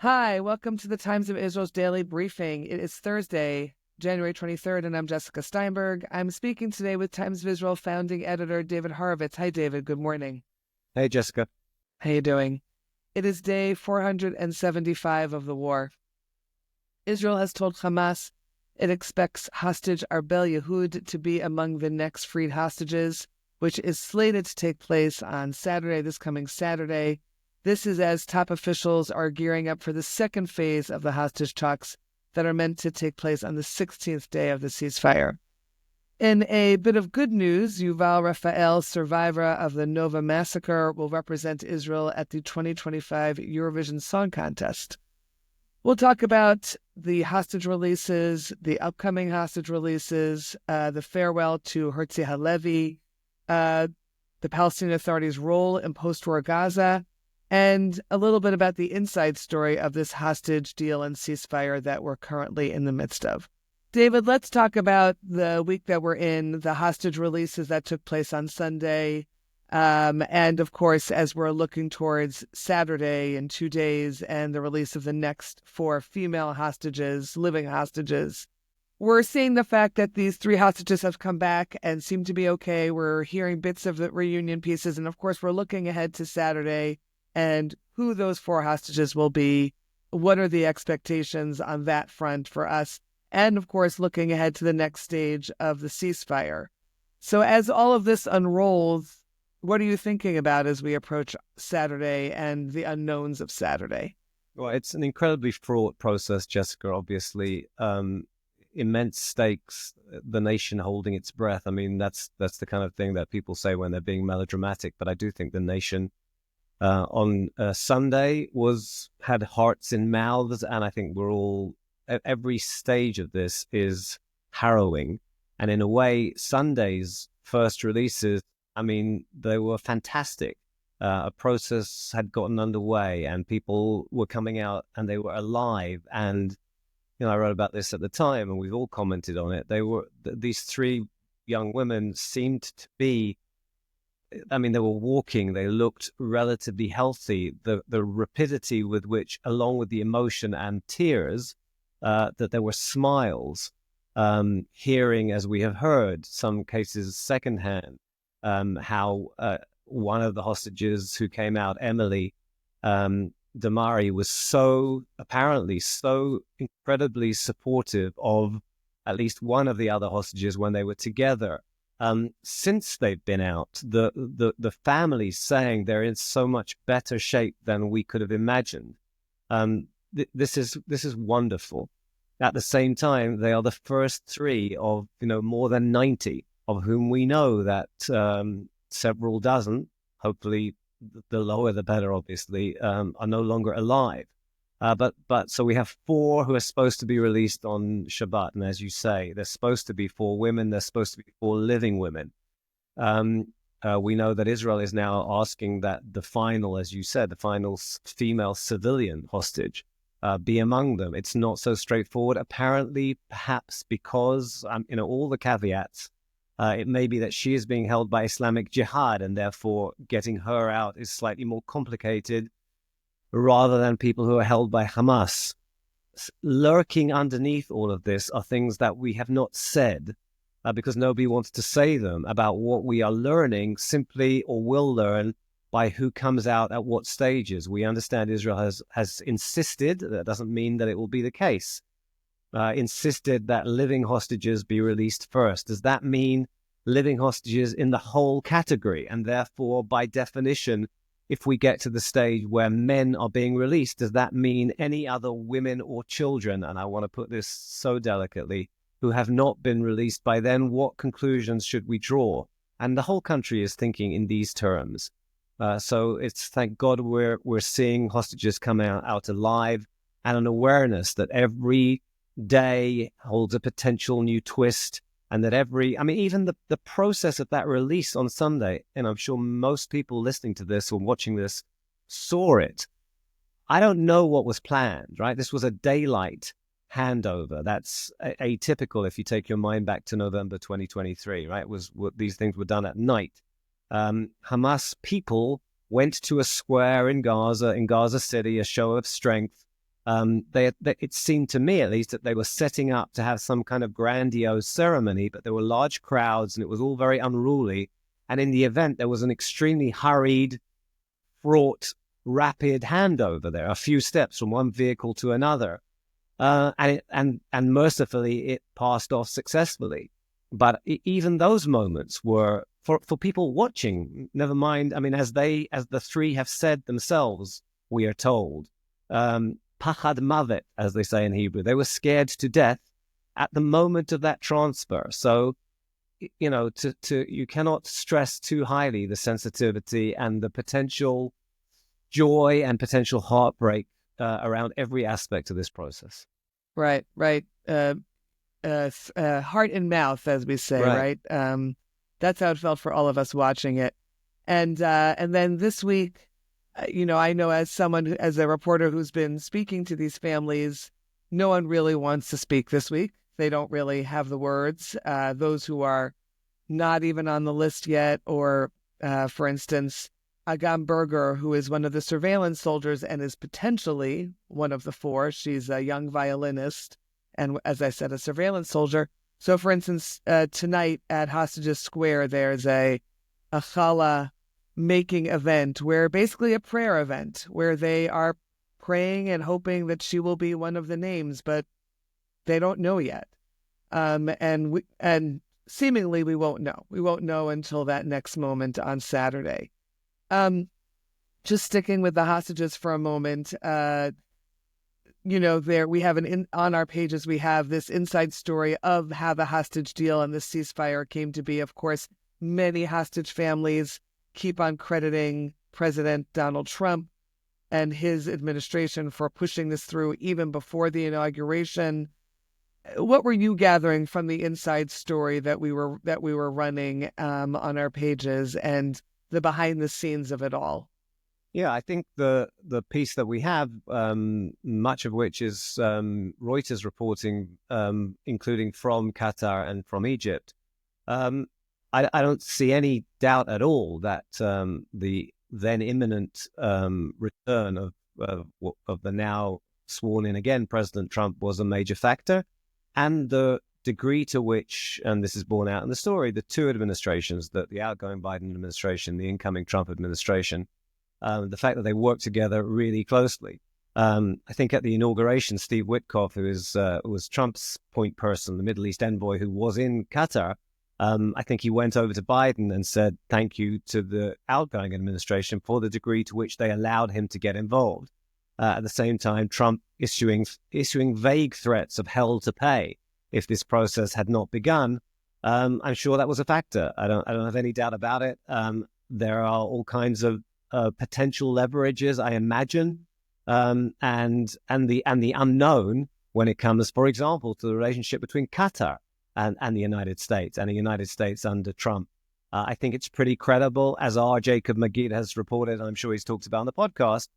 Hi, welcome to the Times of Israel's daily briefing. It is Thursday, January 23rd, and I'm Jessica Steinberg. I'm speaking today with Times of Israel founding editor David Horovitz. Hi, David. Good morning. Hey, Jessica. How you doing? It is day 475 of the war. Israel has told Hamas it expects hostage Arbel Yehud to be among the next freed hostages, which is slated to take place on Saturday, this coming Saturday. This is as top officials are gearing up for the second phase of the hostage talks that are meant to take place on the 16th day of the ceasefire. In a bit of good news, Yuval Raphael, survivor of the Nova massacre, will represent Israel at the 2025 Eurovision Song Contest. We'll talk about the hostage releases, the upcoming hostage releases, the farewell to Herzi Halevi, the Palestinian Authority's role in post-war Gaza, and a little bit about the inside story of this hostage deal and ceasefire that we're currently in the midst of. David, let's talk about the week that we're in, the hostage releases that took place on Sunday, and of course, as we're looking towards Saturday in 2 days and the release of the next 4 female hostages, living hostages. We're seeing the fact that these 3 hostages have come back and seem to be okay. We're hearing bits of the reunion pieces, and of course, we're looking ahead to Saturday and who those 4 hostages will be. What are the expectations on that front for us? And of course, looking ahead to the next stage of the ceasefire. So as all of this unrolls, what are you thinking about as we approach Saturday and the unknowns of Saturday? Well, it's an incredibly fraught process, Jessica, obviously. Immense stakes, the nation holding its breath. I mean, that's the kind of thing that people say when they're being melodramatic. But I do think the nation on Sunday had hearts in mouths, and I think every stage of this is harrowing. And in a way, Sunday's first releases, I mean, they were fantastic. A process had gotten underway and people were coming out and they were alive. And, I wrote about this at the time and we've all commented on it. These 3 young women seemed to be, they were walking, they looked relatively healthy. The rapidity with which, along with the emotion and tears, that there were smiles, hearing, as we have heard, some cases secondhand, how one of the hostages who came out, Emily Damari, was apparently so incredibly supportive of at least one of the other hostages when they were together. Since they've been out, the families saying they're in so much better shape than we could have imagined. This is wonderful. At the same time, they are the first 3 of more than 90, of whom we know that several dozen, hopefully the lower the better, obviously, are no longer alive. But so we have 4 who are supposed to be released on Shabbat, and as you say, there's supposed to be 4 women. There's supposed to be 4 living women. We know that Israel is now asking that the final, as you said, the final female civilian hostage be among them. It's not so straightforward. Apparently, perhaps because, all the caveats, it may be that she is being held by Islamic Jihad and therefore getting her out is slightly more complicated rather than people who are held by Hamas. Lurking underneath all of this are things that we have not said because nobody wants to say them, about what we are learning simply or will learn by who comes out at what stages. We understand Israel has insisted, that doesn't mean that it will be the case, insisted that living hostages be released first. Does that mean living hostages in the whole category? And therefore, by definition, if we get to the stage where men are being released, does that mean any other women or children, and I want to put this so delicately, who have not been released by then? What conclusions should we draw? And the whole country is thinking in these terms. So it's, thank God, we're seeing hostages come out alive, and an awareness that every day holds a potential new twist, and that even the process of that release on Sunday, and I'm sure most people listening to this or watching this saw it. I don't know what was planned, right? This was a daylight handover. That's atypical if you take your mind back to November 2023, right? These things were done at night. Hamas people went to a square in Gaza City, a show of strength, It seemed to me, at least, that they were setting up to have some kind of grandiose ceremony, but there were large crowds and it was all very unruly. And in the event, there was an extremely hurried, fraught, rapid handover there, a few steps from one vehicle to another. And mercifully, it passed off successfully. But even those moments were, for people watching, never mind, I mean, as the three have said themselves, we are told, pachad mavet, as they say in Hebrew, they were scared to death at the moment of that transfer. So, you cannot stress too highly the sensitivity and the potential joy and potential heartbreak around every aspect of this process. Right. Heart and mouth, as we say, right? That's how it felt for all of us watching it. And then this week, I know as a reporter who's been speaking to these families, no one really wants to speak this week. They don't really have the words. Those who are not even on the list yet, or for instance, Agam Berger, who is one of the surveillance soldiers and is potentially one of the four. She's a young violinist and, as I said, a surveillance soldier. So, for instance, tonight at Hostages Square, there's a challah making event, where basically a prayer event, where they are praying and hoping that she will be one of the names, but they don't know yet. And seemingly we won't know. We won't know until that next moment on Saturday. Just sticking with the hostages for a moment, there we have on our pages, we have this inside story of how the hostage deal and the ceasefire came to be. Of course, many hostage families keep on crediting President Donald Trump and his administration for pushing this through even before the inauguration. What were you gathering from the inside story that we were running on our pages and the behind the scenes of it all? Yeah, I think the piece that we have, much of which is Reuters reporting, including from Qatar and from Egypt, I don't see any doubt at all that the then imminent return of the now sworn in again President Trump was a major factor, and the degree to which, and this is borne out in the story, the two administrations, the outgoing Biden administration, the incoming Trump administration, the fact that they work together really closely. I think at the inauguration, Steve Witkoff, who was Trump's point person, the Middle East envoy who was in Qatar, I think he went over to Biden and said thank you to the outgoing administration for the degree to which they allowed him to get involved. At the same time, Trump issuing vague threats of hell to pay if this process had not begun. I'm sure that was a factor. I don't have any doubt about it. There are all kinds of potential leverages, I imagine, and the unknown when it comes, for example, to the relationship between Qatar and the United States, and the United States under Trump. I think it's pretty credible, as our Jacob Magid has reported, I'm sure he's talked about on the podcast,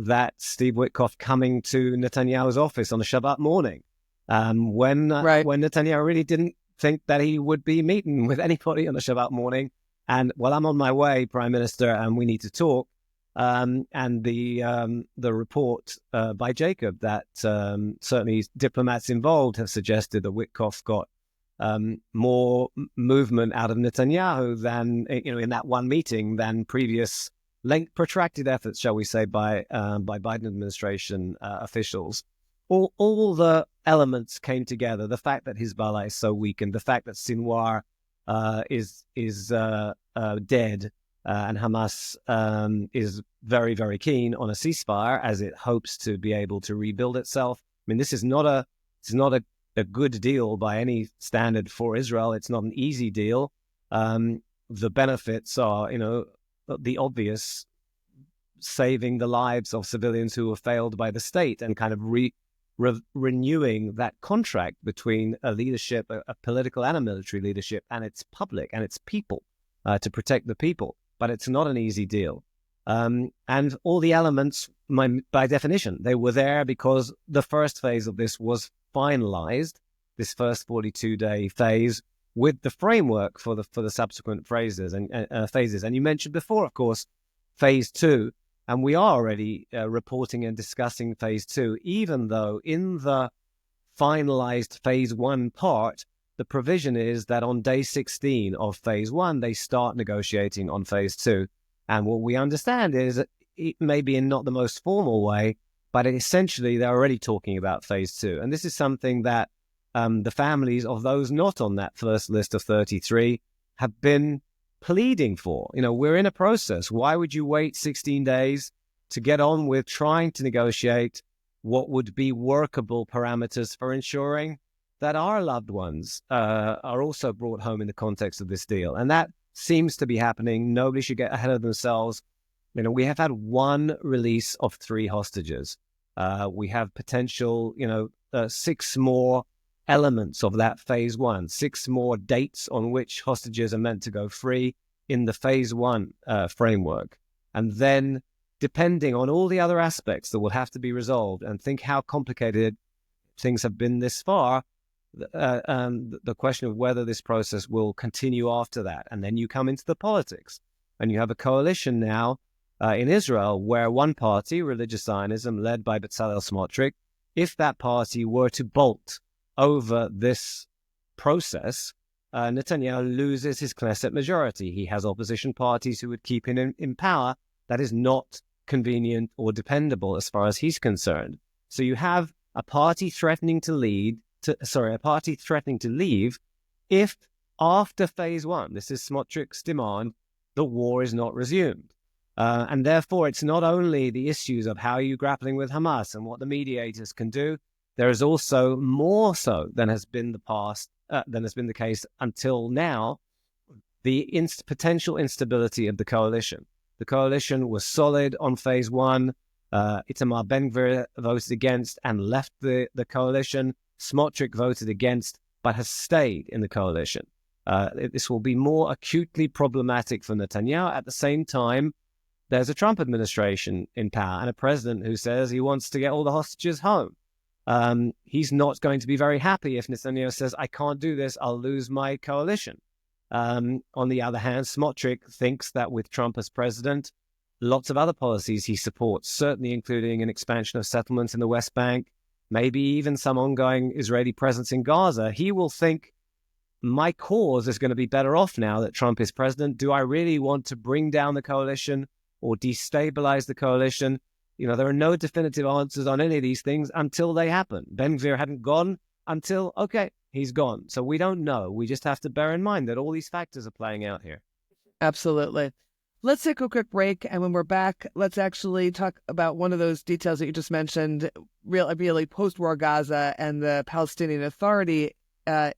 that Steve Witkoff coming to Netanyahu's office on a Shabbat morning, when Netanyahu really didn't think that he would be meeting with anybody on a Shabbat morning. And, well, I'm on my way, Prime Minister, and we need to talk. And the report by Jacob that certainly diplomats involved have suggested that Witkoff got more movement out of Netanyahu than, in that one meeting than previous protracted efforts, shall we say, by Biden administration officials. All the elements came together. The fact that Hezbollah is so weakened, the fact that Sinwar is dead, and Hamas is very, very keen on a ceasefire as it hopes to be able to rebuild itself. I mean, this is not a good deal by any standard for Israel. It's not an easy deal. The benefits are, the obvious, saving the lives of civilians who were failed by the state and kind of renewing that contract between a leadership, a political and a military leadership, and its public and its people to protect the people. But it's not an easy deal. And all the elements, by definition, they were there because the first phase of this was finalized, this first 42-day phase, with the framework for the subsequent phases. And you mentioned before, of course, phase 2. And we are already reporting and discussing phase 2, even though in the finalized phase 1 part, the provision is that on day 16 of phase 1, they start negotiating on phase 2. And what we understand is that it may be in not the most formal way, but essentially they're already talking about phase 2. And this is something that the families of those not on that first list of 33 have been pleading for. We're in a process. Why would you wait 16 days to get on with trying to negotiate what would be workable parameters for ensuring that our loved ones are also brought home in the context of this deal? And that seems to be happening. Nobody should get ahead of themselves. We have had one release of 3 hostages. We have potential, 6 more elements of that phase 1, 6 more dates on which hostages are meant to go free in the phase 1 framework. And then, depending on all the other aspects that will have to be resolved, and think how complicated things have been this far, the question of whether this process will continue after that. And then you come into the politics, and you have a coalition now in Israel where one party, religious Zionism, led by Bezalel Smotrich, if that party were to bolt over this process, Netanyahu loses his Knesset majority. He has opposition parties who would keep him in power. That is not convenient or dependable as far as he's concerned. So you have a party threatening to leave if after phase 1, this is Smotrich's demand, the war is not resumed. And therefore, it's not only the issues of how you're grappling with Hamas and what the mediators can do. There is also more so than has been the case until now, the potential instability of the coalition. The coalition was solid on phase 1. Itamar Ben-Gvir voted against and left the coalition. Smotrich voted against but has stayed in the coalition. This will be more acutely problematic for Netanyahu. At the same time, there's a Trump administration in power and a president who says he wants to get all the hostages home. He's not going to be very happy if Netanyahu says, I can't do this, I'll lose my coalition. On the other hand, Smotrich thinks that with Trump as president, lots of other policies he supports, certainly including an expansion of settlements in the West Bank, maybe even some ongoing Israeli presence in Gaza. He will think, my cause is going to be better off now that Trump is president. Do I really want to bring down the coalition or destabilize the coalition? There are no definitive answers on any of these things until they happen. Ben-Gvir hadn't gone until, okay, he's gone. So we don't know. We just have to bear in mind that all these factors are playing out here. Absolutely. Let's take a quick break. And when we're back, let's actually talk about one of those details that you just mentioned, really post-war Gaza and the Palestinian Authority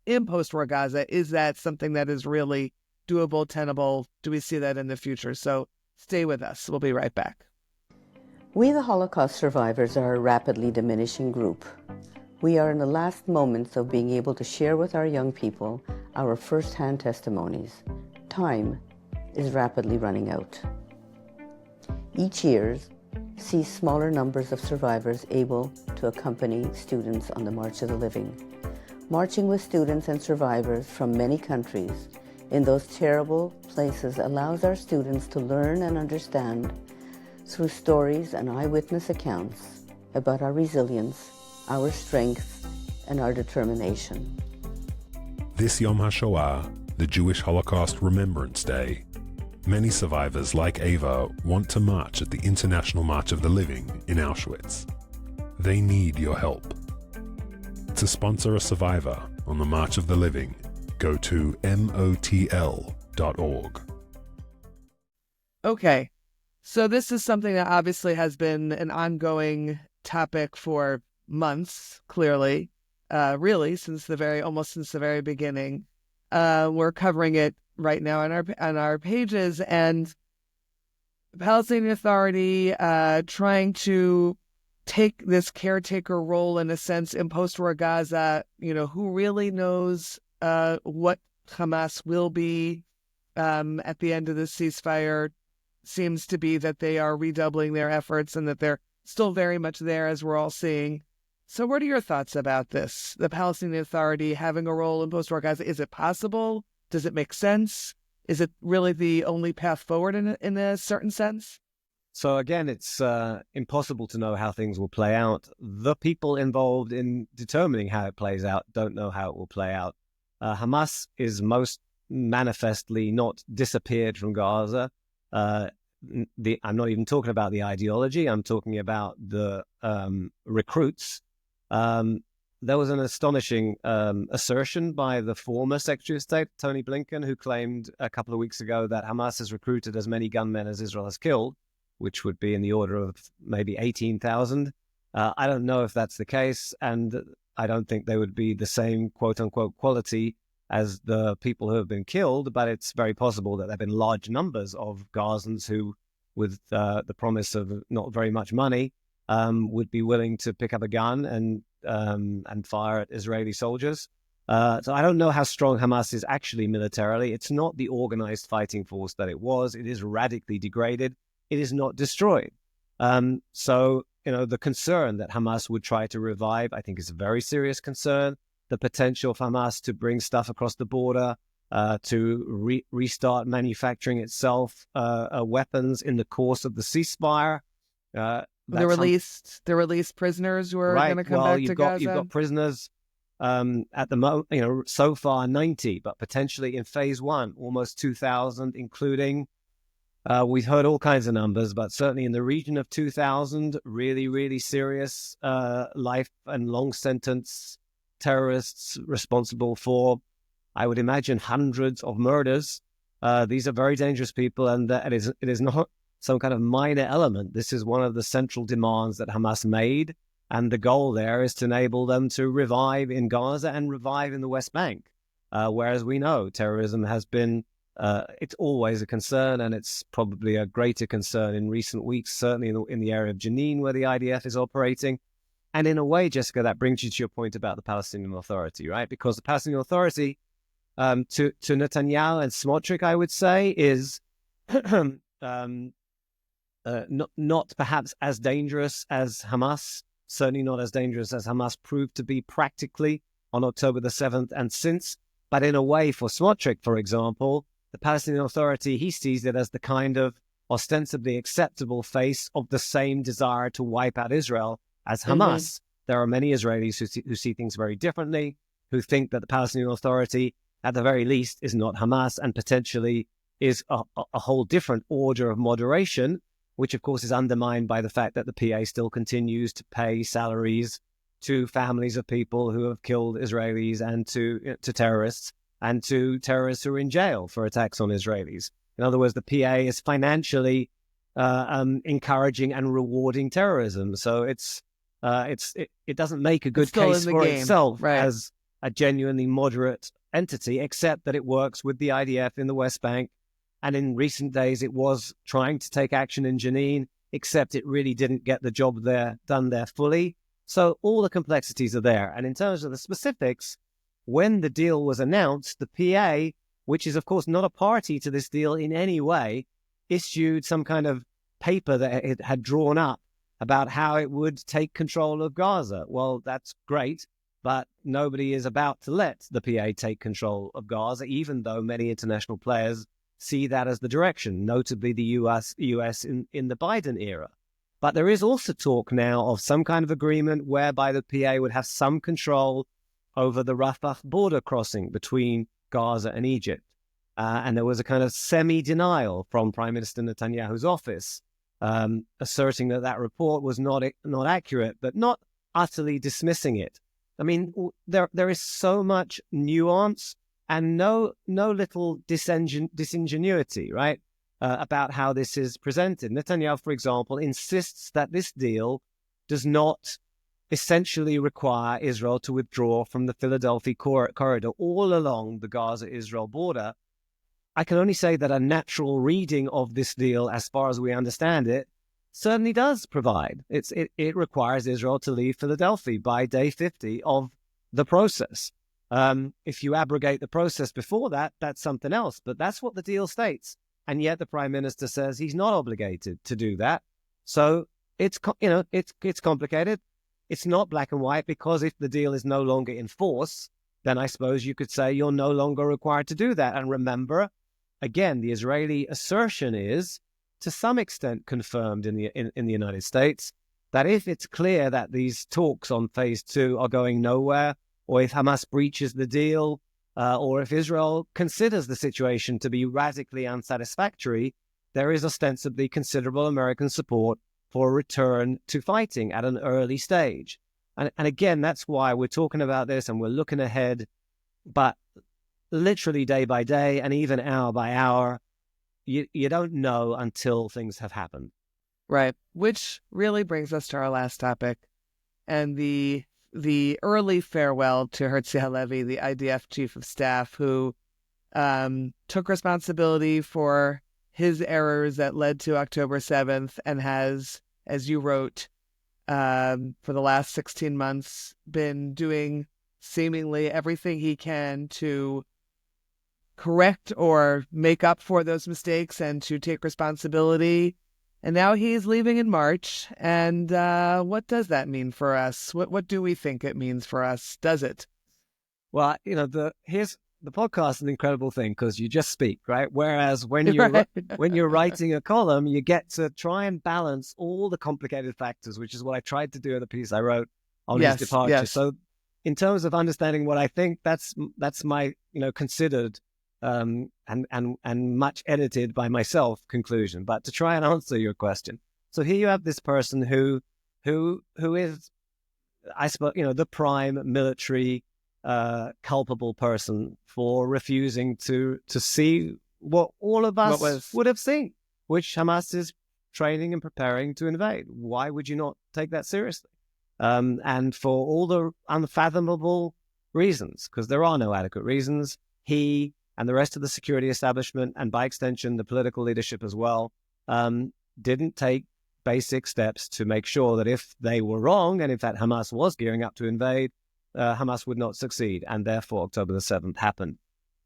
in post-war Gaza. Is that something that is really doable, tenable? Do we see that in the future? So stay with us. We'll be right back. We, the Holocaust survivors, are a rapidly diminishing group. We are in the last moments of being able to share with our young people our first-hand testimonies. Time is rapidly running out. Each year sees smaller numbers of survivors able to accompany students on the March of the Living. Marching with students and survivors from many countries in those terrible places allows our students to learn and understand through stories and eyewitness accounts about our resilience, our strength, and our determination. This Yom HaShoah, the Jewish Holocaust Remembrance Day, many survivors like Ava want to march at the International March of the Living in Auschwitz. They need your help. To sponsor a survivor on the March of the Living, go to motl.org. Okay. So this is something that obviously has been an ongoing topic for months, clearly, really since the very beginning. We're covering it right now on our pages, and the Palestinian Authority trying to take this caretaker role in a sense in post-war Gaza. Who really knows what Hamas will be at the end of the ceasefire? Seems to be that they are redoubling their efforts and that they're still very much there, as we're all seeing. So what are your thoughts about this? The Palestinian Authority having a role in post-war Gaza, is it possible? Does it make sense? Is it really the only path forward in a certain sense? So again, it's impossible to know how things will play out. The people involved in determining how it plays out don't know how it will play out. Hamas is most manifestly not disappeared from Gaza. I'm not even talking about the ideology. I'm talking about the recruits. There was an astonishing assertion by the former Secretary of State, Tony Blinken, who claimed a couple of weeks ago that Hamas has recruited as many gunmen as Israel has killed, which would be in the order of maybe 18,000. I don't know if that's the case, and I don't think they would be the same quote-unquote quality as the people who have been killed, but it's very possible that there have been large numbers of Gazans who, with the promise of not very much money, would be willing to pick up a gun and fire at Israeli soldiers. So I don't know how strong Hamas is actually militarily. It's not the organized fighting force that it was. It is radically degraded. It is not destroyed. So, the concern that Hamas would try to revive, I think, is a very serious concern. The potential for Hamas to bring stuff across the border, to restart manufacturing itself weapons in the course of the ceasefire. The released prisoners who are going to come back to Gaza. You've got prisoners at the moment, so far 90, but potentially in phase one, almost 2,000, including, we've heard all kinds of numbers, but certainly in the region of 2,000, really, really serious life and long sentence terrorists responsible for, I would imagine, hundreds of murders. These are very dangerous people, and it is not some kind of minor element. This is one of the central demands that Hamas made, and the goal there is to enable them to revive in Gaza and revive in the West Bank. Whereas we know terrorism has been, it's always a concern, and it's probably a greater concern in recent weeks, certainly in the area of Jenin, where the IDF is operating. And in a way, Jessica, that brings you to your point about the Palestinian Authority, right? Because the Palestinian Authority, to Netanyahu and Smotrich, I would say, is not perhaps as dangerous as Hamas, certainly not as dangerous as Hamas proved to be practically on October the 7th and since. But in a way, for Smotrich, for example, the Palestinian Authority, he sees it as the kind of ostensibly acceptable face of the same desire to wipe out Israel as Hamas. Mm-hmm. There are many Israelis who see things very differently, who think that the Palestinian Authority, at the very least, is not Hamas and potentially is a whole different order of moderation, which of course is undermined by the fact that the PA still continues to pay salaries to families of people who have killed Israelis and to terrorists and to terrorists who are in jail for attacks on Israelis. In other words, the PA is financially encouraging and rewarding terrorism. So it doesn't make a good case for itself as a genuinely moderate entity, except that it works with the IDF in the West Bank. And in recent days, it was trying to take action in Jenin, except it really didn't get the job done there fully. So all the complexities are there. And in terms of the specifics, when the deal was announced, the PA, which is, of course, not a party to this deal in any way, issued some kind of paper that it had drawn up about how it would take control of Gaza. Well, that's great, but nobody is about to let the PA take control of Gaza, even though many international players see that as the direction, notably the US in the Biden era. But there is also talk now of some kind of agreement whereby the PA would have some control over the Rafah border crossing between Gaza and Egypt. And there was a kind of semi-denial from Prime Minister Netanyahu's office, asserting that report was not accurate, but not utterly dismissing it. I mean, there is so much nuance and no little disingenuity, right, about how this is presented. Netanyahu, for example, insists that this deal does not essentially require Israel to withdraw from the Philadelphia corridor all along the Gaza-Israel border. I can only say that a natural reading of this deal, as far as we understand it, certainly does provide. It requires Israel to leave Philadelphia by day 50 of the process. If you abrogate the process before that, that's something else. But that's what the deal states. And yet the Prime Minister says he's not obligated to do that. So it's complicated. It's not black and white, because if the deal is no longer in force, then I suppose you could say you're no longer required to do that. And remember, again, the Israeli assertion is to some extent confirmed in the United States, that if it's clear that these talks on phase 2 are going nowhere, or if Hamas breaches the deal, or if Israel considers the situation to be radically unsatisfactory, there is ostensibly considerable American support for a return to fighting at an early stage. And again, that's why we're talking about this and we're looking ahead, but literally day by day and even hour by hour, you don't know until things have happened. Right. Which really brings us to our last topic and the early farewell to Herzi Halevi, the IDF chief of staff, who took responsibility for his errors that led to October 7th and has, as you wrote, for the last 16 months been doing seemingly everything he can to correct or make up for those mistakes and to take responsibility. And now he's leaving in March. And what does that mean for us? What do we think it means for us? Does it? Well, the podcast is an incredible thing because you just speak, right? Whereas when you're when you're writing a column, you get to try and balance all the complicated factors, which is what I tried to do in the piece I wrote on his departure. Yes. So, in terms of understanding what I think, that's my considered and much edited by myself conclusion. But to try and answer your question, so here you have this person who is, I suppose, the prime military culpable person for refusing to see what all of us would have seen, which Hamas is training and preparing to invade. Why would you not take that seriously? And for all the unfathomable reasons, because there are no adequate reasons, he and the rest of the security establishment, and by extension the political leadership as well, didn't take basic steps to make sure that if they were wrong, and in fact Hamas was gearing up to invade, Hamas would not succeed, and therefore October the 7th happened.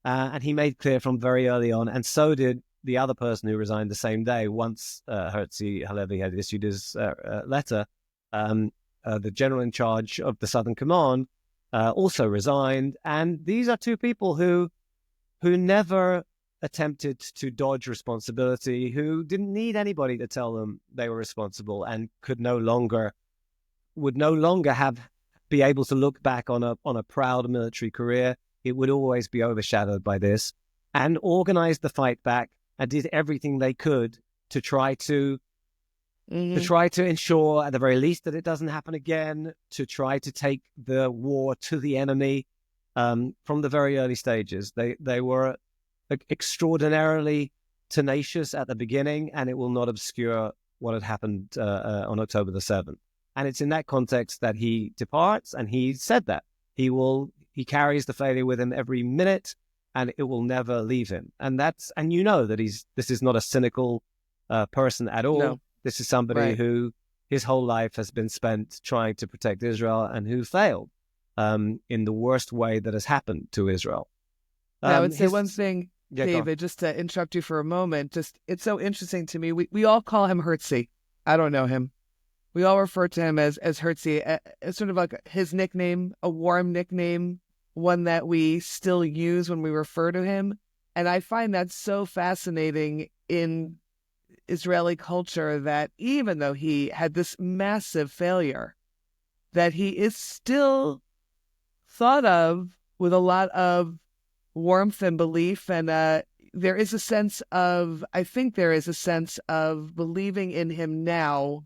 And he made clear from very early on, and so did the other person who resigned the same day once Herzi Halevi had issued his letter. The general in charge of the Southern Command also resigned. And these are two people who never attempted to dodge responsibility, who didn't need anybody to tell them they were responsible, and would no longer be able to look back on a proud military career. It would always be overshadowed by this, and organized the fight back and did everything they could to try to ensure at the very least that it doesn't happen again, to try to take the war to the enemy from the very early stages. They were extraordinarily tenacious at the beginning, and it will not obscure what had happened on October the 7th. And it's in that context that he departs, and he said that he carries the failure with him every minute, and it will never leave him. And that this is not a cynical person at all. No. This is somebody who his whole life has been spent trying to protect Israel, and who failed in the worst way that has happened to Israel. I would say one thing, David, just to interrupt you for a moment. It's so interesting to me. We all call him Herzi. I don't know him. We all refer to him as Herzi, as sort of like his nickname, a warm nickname, one that we still use when we refer to him. And I find that so fascinating in Israeli culture, that even though he had this massive failure, that he is still thought of with a lot of warmth and belief. And I think there is a sense of believing in him now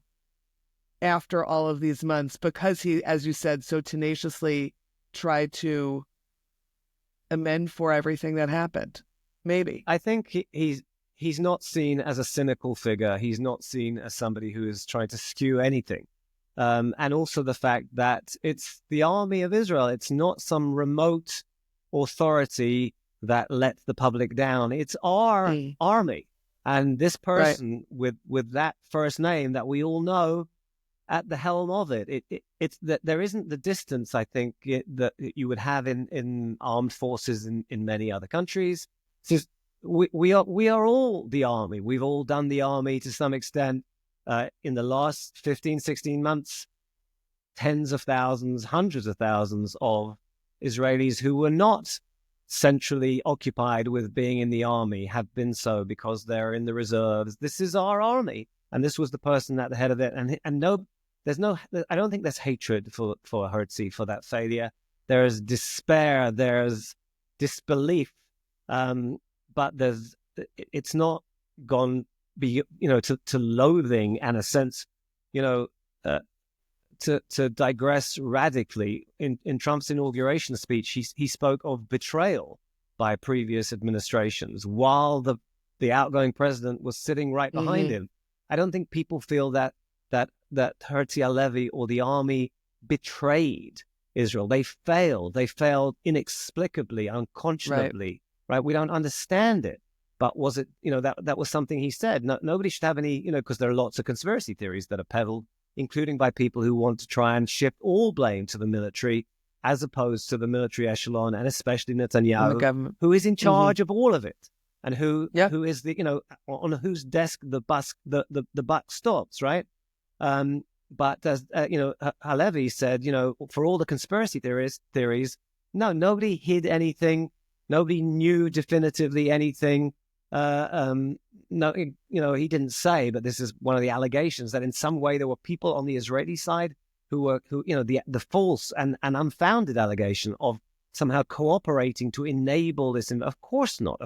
after all of these months, because he, as you said, so tenaciously tried to amend for everything that happened. Maybe. I think he's not seen as a cynical figure. He's not seen as somebody who is trying to skew anything. And also the fact that it's the army of Israel. It's not some remote authority that let the public down. It's our army. And this person with that first name that we all know at the helm of it's that there isn't the distance, I think, that you would have in armed forces in many other countries. It's just, we are all the army. We've all done the army to some extent in the last 15, 16 months. Tens of thousands, hundreds of thousands of Israelis who were not centrally occupied with being in the army have been so because they're in the reserves. This is our army, and this was the person at the head of it. And no, I don't think there's hatred for Herzi for that failure. There's despair, there's disbelief, but it's not gone to loathing and a sense, to digress radically. In Trump's inauguration speech, he spoke of betrayal by previous administrations while the outgoing president was sitting right behind him. I don't think people feel that Herzi Halevi or the army betrayed Israel. They failed. They failed inexplicably, unconscionably. Right? We don't understand it. But was it, that was something he said. No, nobody should have any, because there are lots of conspiracy theories that are peddled, including by people who want to try and shift all blame to the military as opposed to the military echelon, and especially Netanyahu, who is in charge of all of it, and who is the, on whose desk the buck stops, right? But as Halevi said, for all the conspiracy theories, no, nobody hid anything, nobody knew definitively anything. No, he didn't say, but this is one of the allegations, that in some way there were people on the Israeli side who the false and unfounded allegation of somehow cooperating to enable this. Of course not.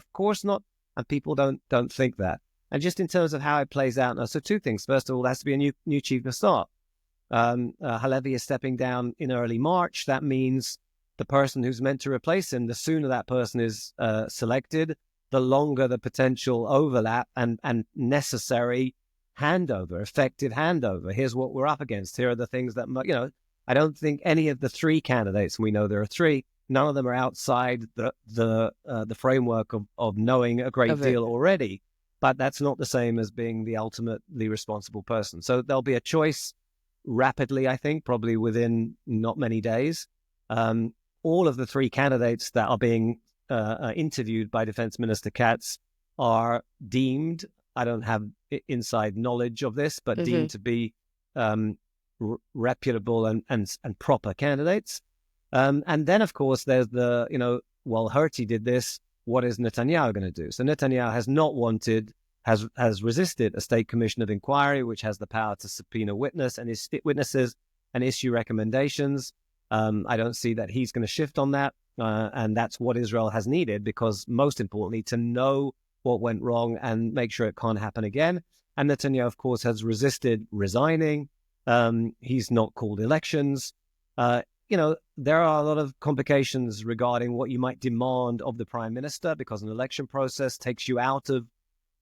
And people don't think that. And just in terms of how it plays out now, so two things. First of all, there has to be a new chief of staff. Halevi is stepping down in early March. That means the person who's meant to replace him, the sooner that person is selected, the longer the potential overlap and necessary handover, effective handover. Here's what we're up against. Here are the things that, I don't think any of the three candidates, we know there are three, none of them are outside the framework of knowing a great deal already. But that's not the same as being the ultimately responsible person. So there'll be a choice rapidly, I think, probably within not many days. All of the three candidates that are being interviewed by Defense Minister Katz are deemed, I don't have inside knowledge of this, but deemed to be reputable and proper candidates. And then, of course, there's Herzi did this, what is Netanyahu going to do? So Netanyahu has resisted a state commission of inquiry, which has the power to subpoena witnesses and issue recommendations. I don't see that he's going to shift on that. And that's what Israel has needed, because most importantly, to know what went wrong and make sure it can't happen again. And Netanyahu, of course, has resisted resigning. He's not called elections. There are a lot of complications regarding what you might demand of the prime minister, because an election process takes you out of,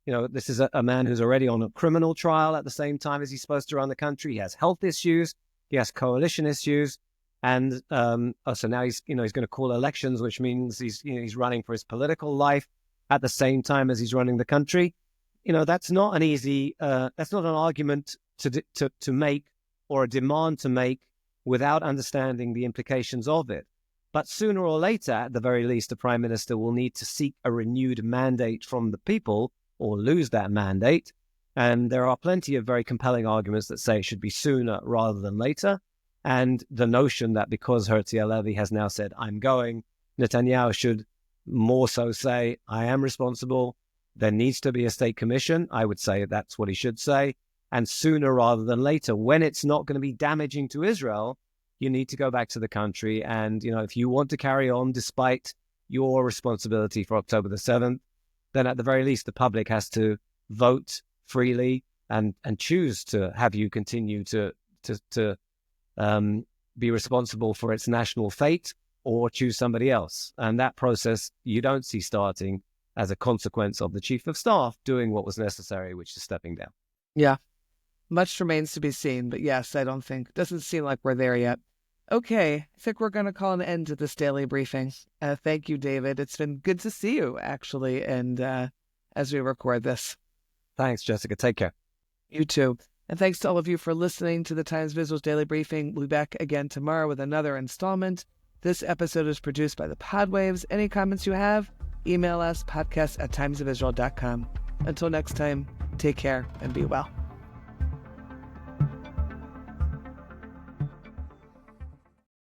this is a man who's already on a criminal trial at the same time as he's supposed to run the country. He has health issues. He has coalition issues. And so now he's going to call elections, which means he's running for his political life at the same time as he's running the country. That's not an easy, that's not an argument to make or a demand to make without understanding the implications of it. But sooner or later, at the very least, the prime minister will need to seek a renewed mandate from the people or lose that mandate. And there are plenty of very compelling arguments that say it should be sooner rather than later. And the notion that because Herzi Halevi has now said, I'm going, Netanyahu should more so say, I am responsible. There needs to be a state commission. I would say that's what he should say. And sooner rather than later, when it's not going to be damaging to Israel, you need to go back to the country. And, if you want to carry on despite your responsibility for October the 7th, then at the very least, the public has to vote freely and choose to have you continue to be responsible for its national fate, or choose somebody else. And that process you don't see starting as a consequence of the chief of staff doing what was necessary, which is stepping down. Yeah. Much remains to be seen, but yes, doesn't seem like we're there yet. Okay, I think we're going to call an end to this daily briefing. Thank you, David. It's been good to see you, actually, and as we record this. Thanks, Jessica. Take care. You too. And thanks to all of you for listening to the Times Visuals Daily Briefing. We'll be back again tomorrow with another installment. This episode is produced by the Podwaves. Any comments you have, email us, podcast@timesofisrael.com. Until next time, take care and be well.